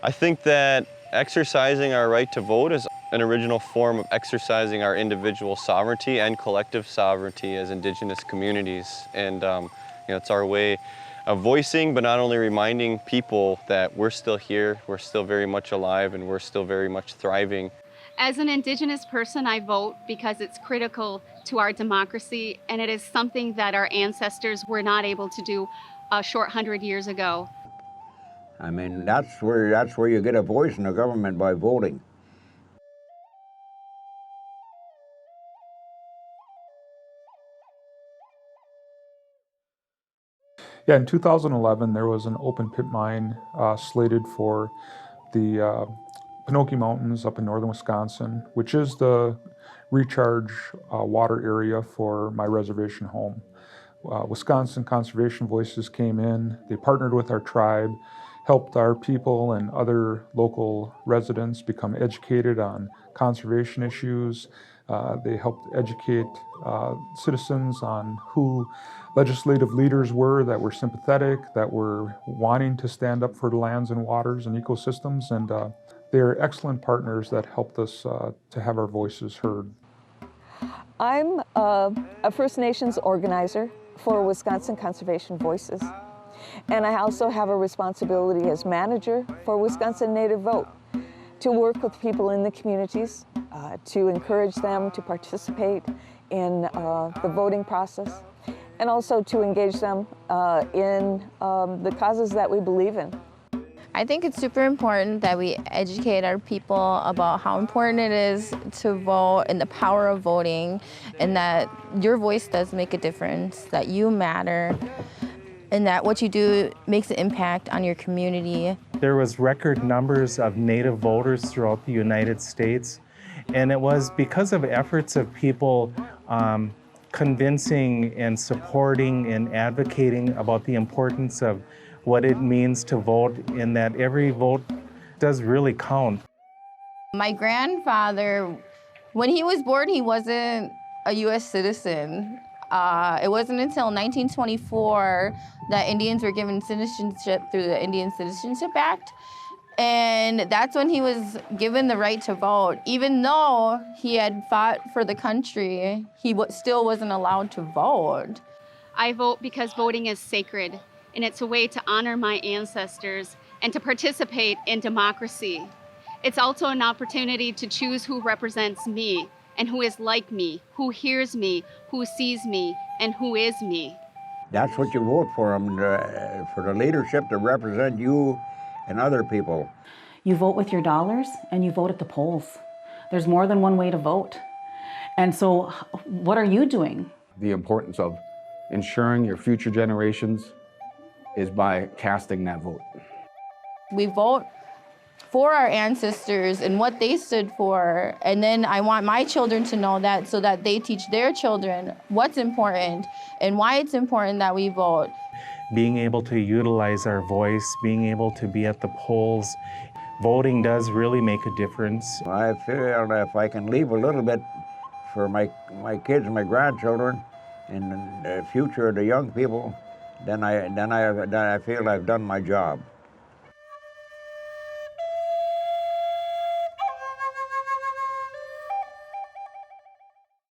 I think that exercising our right to vote is an original form of exercising our individual sovereignty and collective sovereignty as Indigenous communities. And it's our way of voicing, but not only reminding people that we're still here, we're still very much alive, and we're still very much thriving. As an Indigenous person, I vote because it's critical to our democracy, and it is something that our ancestors were not able to do a short 100 years ago. I mean, that's where you get a voice in the government, by voting. Yeah, in 2011, there was an open pit mine slated for the Pinocchio Mountains up in northern Wisconsin, which is the recharge water area for my reservation home. Wisconsin Conservation Voices came in, they partnered with our tribe, helped our people and other local residents become educated on conservation issues. They helped educate citizens on who legislative leaders were that were sympathetic, that were wanting to stand up for the lands and waters and ecosystems, and they're excellent partners that helped us to have our voices heard. I'm a First Nations organizer for Wisconsin Conservation Voices, and I also have a responsibility as manager for Wisconsin Native Vote to work with people in the communities, to encourage them to participate in the voting process, and also to engage them in the causes that we believe in. I think it's super important that we educate our people about how important it is to vote and the power of voting, and that your voice does make a difference, that you matter, and that what you do makes an impact on your community. There was record numbers of Native voters throughout the United States, and it was because of efforts of people convincing and supporting and advocating about the importance of what it means to vote, and that every vote does really count. My grandfather, when he was born, he wasn't a U.S. citizen. It wasn't until 1924 that Indians were given citizenship through the Indian Citizenship Act. And that's when he was given the right to vote. Even though he had fought for the country, he still wasn't allowed to vote. I vote because voting is sacred, and it's a way to honor my ancestors and to participate in democracy. It's also an opportunity to choose who represents me and who is like me, who hears me, who sees me, and who is me. That's what you vote for them, for the leadership to represent you and other people. You vote with your dollars and you vote at the polls. There's more than one way to vote. And so what are you doing? The importance of ensuring your future generations is by casting that vote. We vote for our ancestors and what they stood for, and then I want my children to know that so that they teach their children what's important and why it's important that we vote. Being able to utilize our voice, being able to be at the polls, voting does really make a difference. I feel if I can leave a little bit for my kids and my grandchildren and the future of the young people, then I feel I've done my job.